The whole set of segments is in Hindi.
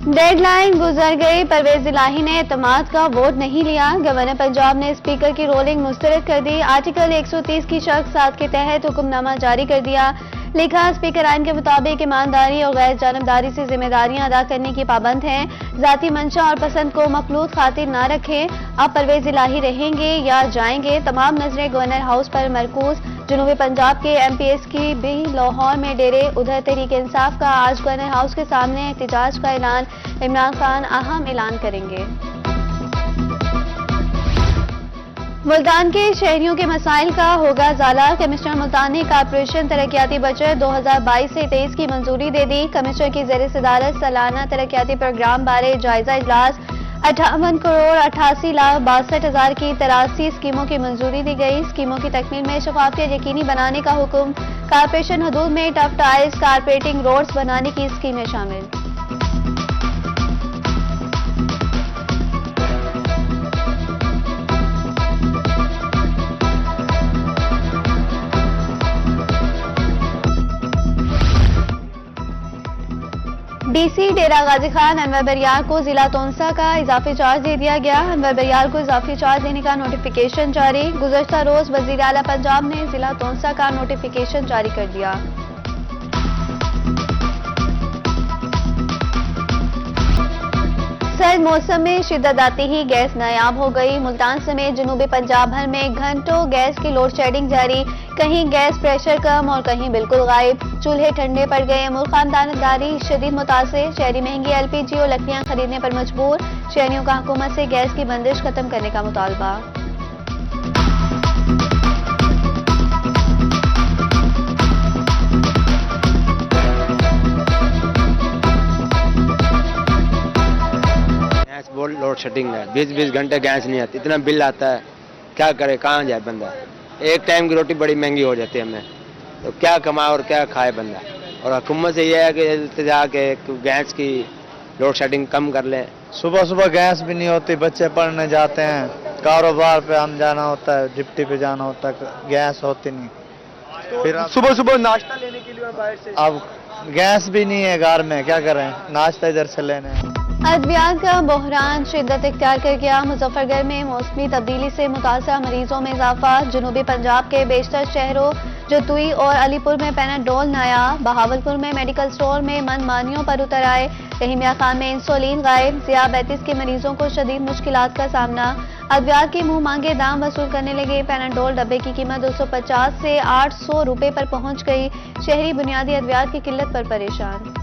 डेडलाइन गुजर गई। परवेज इलाही ने एतमाद का वोट नहीं लिया। गवर्नर पंजाब ने स्पीकर की रोलिंग मुस्तरद कर दी। आर्टिकल 130 की शर्त 7 के तहत हुक्मनामा जारी कर दिया। लिखा, स्पीकर आइन के मुताबिक ईमानदारी और गैर जानबदारी से जिम्मेदारियां अदा करने की पाबंद हैं। जाती मंशा और पसंद को मखलूत खातिर ना रखें। अब परवेज इलाही रहेंगे या जाएंगे? तमाम नजरें गवर्नर हाउस पर मरकूज। जनूबी पंजाब के MPs की भी लाहौर में डेरे। उधर तहरीक इंसाफ का आज गवर्नर हाउस के सामने एहतजाज का ऐलान। इमरान खान अहम ऐलान करेंगे। मुल्तान के शहरियों के मसाइल का होगा जाला। कमिश्नर मुल्तान ने कारपोरेशन तरक्याती बजट 2022 से 23 की मंजूरी दे दी। कमिश्नर की ज़ेर सदारत सालाना तरक्याती प्रोग्राम बारे जायजा इजलास। 58 करोड़ 88 लाख 62,000 की 83 स्कीमों की मंजूरी दी गई। स्कीमों की तकमील में शफाफियत यकीनी बनाने का हुक्म। कारपोरेशन हदूद में टफ टाइल्स कारपेटिंग रोड्स बनाने की स्कीमें शामिल। DC डेरा गाजी खान अनवर बरियार को जिला तोनसा का इजाफी चार्ज दे दिया गया। अनवर बरियार को इजाफी चार्ज देने का नोटिफिकेशन जारी। गुज़श्ता रोज वज़ीर आला पंजाब ने जिला तोनसा का नोटिफिकेशन जारी कर दिया। सर्द मौसम में शिद्दत आते ही गैस नायाब हो गई। मुल्तान समेत जनूबी पंजाब भर में घंटों गैस की लोड शेडिंग जारी। कहीं गैस प्रेशर कम और कहीं बिल्कुल गायब। चूल्हे ठंडे पड़ गए। मुल्क खानदानदारी शदीद मुतासिर। शहरी महंगी LPG और लकड़ियां खरीदने पर मजबूर। शहरियों का हुकूमत से गैस की बंदिश खत्म करने का मुतालबा। लोड शेडिंग है, 20-20 घंटे गैस नहीं आती, इतना बिल आता है, क्या करे, कहाँ जाए बंदा। एक टाइम की रोटी बड़ी महंगी हो जाती है हमें, तो क्या कमाए और क्या खाए बंदा। और हुकूमत से यह है कि इल्तिजा के गैस की लोड शेडिंग कम कर ले। सुबह सुबह गैस भी नहीं होती, बच्चे पढ़ने जाते हैं, कारोबार पे हम जाना होता है, डिप्टी पे जाना होता है, गैस होती नहीं। तो फिर सुबह सुबह नाश्ता लेने के लिए बाहर से अब गैस भी नहीं है घर में, क्या करें, नाश्ता इधर से लेने हैं। अद्वियात का बहरान शिद्दत इख्तियार कर गया। मुजफ्फरगढ़ में मौसमी तब्दीली से मुतासर मरीजों में इजाफा। जनूबी पंजाब के बेशतर शहरों जतुई और अलीपुर में पैनाडोल नायाब। बहावलपुर में मेडिकल स्टोर में मनमानियों पर उतर आए। रहीमिया खान में इंसुलिन गायब। ज़ियाबैतिस के मरीजों को शदीद मुश्किलात का सामना। अद्वियात के मुंह मांगे दाम वसूल करने लगे। पैनाडोल डब्बे की कीमत 250 से 800 रुपए पर पहुंच गई। शहरी बुनियादी अद्वियात की किल्लत पर परेशान।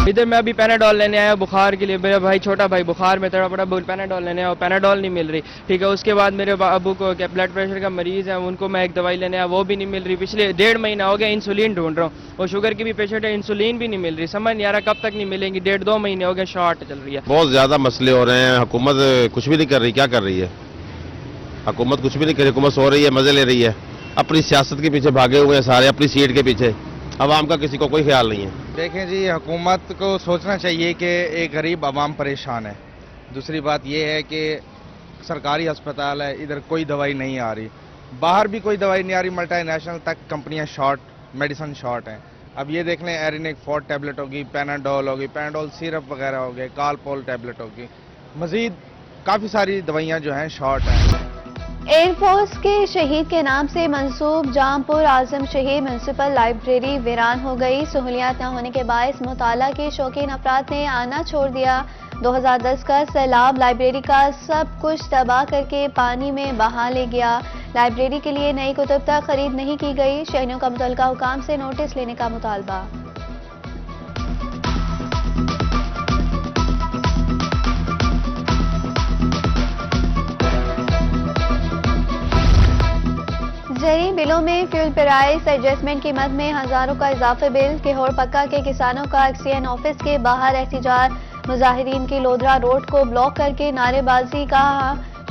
इधर मैं अभी पैनाडोल लेने आया बुखार के लिए। मेरा भाई छोटा भाई बुखार में तड़पड़ा, पैनाडोल लेने आया, पैनाडोल नहीं मिल रही। ठीक है, उसके बाद मेरे अबू को ब्लड प्रेशर का मरीज है, उनको मैं एक दवाई लेने आया, वो भी नहीं मिल रही। पिछले 1.5 महीना हो गया इंसुलिन ढूंढ रहा हूँ। और शुगर की भी पेशेंट है, इंसुलिन भी नहीं मिल रही। समझ नहीं आ रहा कब तक नहीं मिलेंगी। 1.5-2 महीने हो गए, शॉर्ट चल रही है। बहुत ज्यादा मसले हो रहे हैं। हुकूमत कुछ भी नहीं कर रही, क्या कर रही है हुकूमत? कुछ भी नहीं कर रही। हुकूमत सो रही है, मजे ले रही है, अपनी सियासत के पीछे भागे हुए हैं सारे, अपनी सीट के पीछे। आवाम का किसी को कोई ख्याल नहीं है। देखें जी, हुकूमत को सोचना चाहिए कि एक गरीब आवाम परेशान है। दूसरी बात यह है कि सरकारी अस्पताल है, इधर कोई दवाई नहीं आ रही, बाहर भी कोई दवाई नहीं आ रही। मल्टीनेशनल तक कंपनियां शॉर्ट, मेडिसिन शॉर्ट हैं। अब ये देख लें, एरिनिक 4 टैबलेट होगी, पैनाडोल होगी, पैनाडोल सिरप वगैरह हो गए, कालपोल टैबलेट होगी, मजीद काफ़ी सारी दवाइयाँ जो हैं शॉर्ट हैं। एयरफोर्स के शहीद के नाम से मंसूब जामपुर आजम शहीद म्यूनसिपल लाइब्रेरी वीरान हो गई। सहूलियात न होने के बायस मुताला के शौकीन अफराद ने आना छोड़ दिया। 2010 का सैलाब लाइब्रेरी का सब कुछ तबाह करके पानी में बहा ले गया। लाइब्रेरी के लिए नई कुतुब तक खरीद नहीं की गई। शहरियों का मुतल्लिका हुकाम से नोटिस लेने का मुतालबा। जरी बिलों में फ्यूल प्राइस एडजस्टमेंट कीमत में हजारों का इजाफे बिल। केहोर पक्का के किसानों का एक्सीएन ऑफिस के बाहर एहतिजाज। मुजाहिरीन की लोधरा रोड को ब्लॉक करके नारेबाजी का।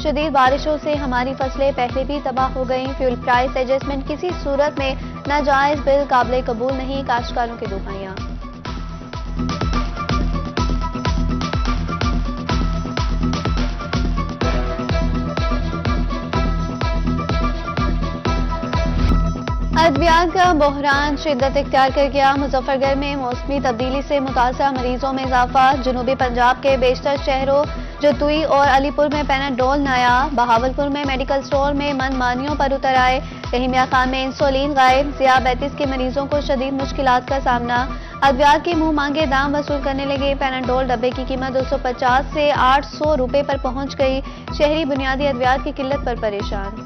शदीद बारिशों से हमारी फसलें पहले भी तबाह हो गईं। फ्यूल प्राइस एडजस्टमेंट किसी सूरत में नाजायज बिल काबिल कबूल नहीं। काश्तकारों की दुहाइयां। अद्वियात का बहरान शिद्दत इख्तियार कर गया। मुजफ्फरगढ़ में मौसमी तब्दीली से मुतासरा मरीजों में इजाफा। जनूबी पंजाब के बेशतर शहरों जतुई और अलीपुर में पैनाडोल नायाब। बहावलपुर में मेडिकल स्टोर में मनमानियों पर उतर आए। रहीमिया खान में इंसुलिन गायब। ज़ियाबेतिस के मरीजों को शदीद मुश्किलात का सामना। अद्वियात के मुंह मांगे दाम वसूल करने लगे। पैनाडोल डब्बे की कीमत 250 से 800 रुपए पर पहुंच गई। शहरी बुनियादी अद्वियात की किल्लत पर परेशान।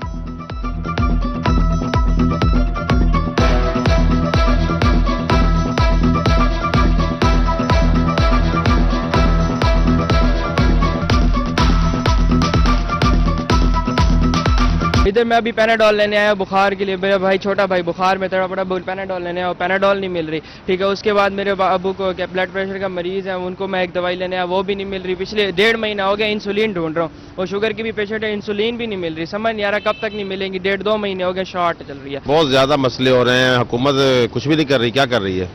इधर मैं अभी पैनाडोल लेने आया बुखार के लिए। मेरा भाई छोटा भाई बुखार में तड़प रहा, पैनाडोल लेने आया, पैनाडोल नहीं मिल रही। ठीक है, उसके बाद मेरे अबू को क्या ब्लड प्रेशर का मरीज है, उनको मैं एक दवाई लेने आया, वो भी नहीं मिल रही। पिछले 1.5 महीना हो गया इंसुलिन ढूंढ रहा हूँ, और शुगर की भी पेशेंट है, इंसुलिन भी नहीं मिल रही। समझ नहीं आ रहा कब तक नहीं मिलेंगी। 1.5-2 महीने हो गए, शॉर्ट चल रही है। बहुत ज्यादा मसले हो रहे हैं। हुकूमत कुछ भी नहीं कर रही, क्या कर रही है?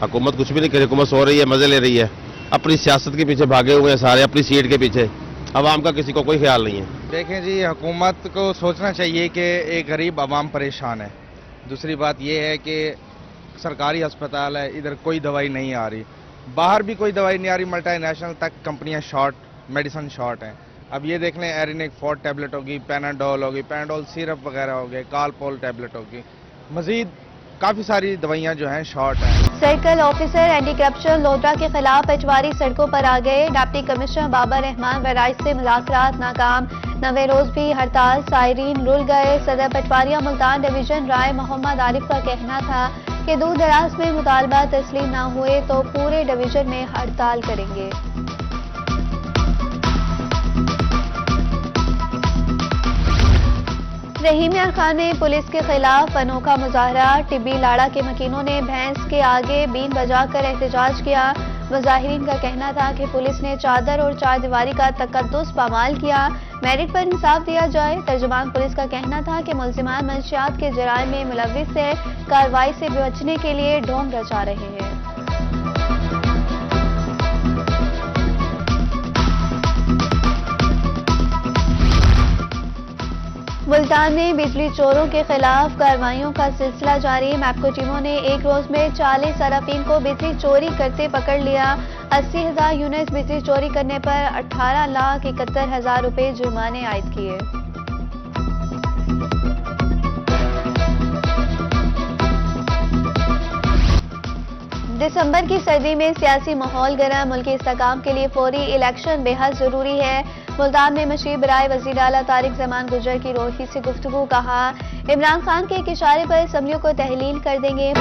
हुकूमत कुछ भी नहीं कर रही। हुकूमत सो रही है, मजे ले रही है, अपनी सियासत के पीछे भागे हुए हैं सारे, अपनी सीट के पीछे। अवाम का किसी को कोई ख्याल नहीं है। देखें जी, हुकूमत को सोचना चाहिए कि एक गरीब आवाम परेशान है। दूसरी बात यह है कि सरकारी अस्पताल है, इधर कोई दवाई नहीं आ रही, बाहर भी कोई दवाई नहीं आ रही। मल्टीनेशनल तक कंपनियां शॉर्ट, मेडिसिन शॉर्ट हैं। अब ये देख लें, एरिनिक 4 टैबलेट होगी, पैनाडोल होगी, पैनाडोल सिरप वगैरह हो गए, कालपोल टैबलेट होगी, मजीद काफ़ी सारी दवाइयाँ जो हैं शॉर्ट हैं। Circle officer anti corruption Lodhran के खिलाफ पटवारी सड़कों पर आ गए। डिप्टी कमिश्नर बाबर रहमान वराइज से मुलाकात नाकाम। नवे रोज भी हड़ताल, सायरीन रुल गए। सदर पटवारिया मुल्तान डिवीजन राय मोहम्मद आरिफ का कहना था कि दूर दराज में मुतालबा तस्लीम न हुए तो पूरे डिवीजन में हड़ताल करेंगे। रहीमिया खान में पुलिस के खिलाफ अनोखा मुजाहरा। टिब्बी लाड़ा के मकीनों ने भैंस के आगे बीन बजाकर एहतजाज किया। मुजाहिरीन का कहना था कि पुलिस ने चादर और चारदीवारी का तकद्दुस पामाल किया। मेरिट पर इंसाफ दिया जाए। तर्जुमान पुलिस का कहना था कि मुल्जिमान मंशियात के जराइम में मुलव्विस है, कार्रवाई से बचने के लिए ढोंग रचा रहे हैं। मुल्तान में बिजली चोरों के खिलाफ कार्रवाइयों का सिलसिला जारी। मैपको टीमों ने एक रोज में 40 सराफीन को बिजली चोरी करते पकड़ लिया। 80,000 यूनिट बिजली चोरी करने पर 18,71,000 रुपए जुर्माने आयद किए। दिसंबर की सर्दी में सियासी माहौल गर्म। मुल्की इस्तेहकाम के लिए फौरी इलेक्शन बेहद जरूरी है। मुल्तान में मशीर बराए वज़ीर आला तारिक जमान गुजर की रोही से गुफ्तगू। कहा, इमरान खान के एक इशारे पर असम्बलियों को तहलील कर देंगे।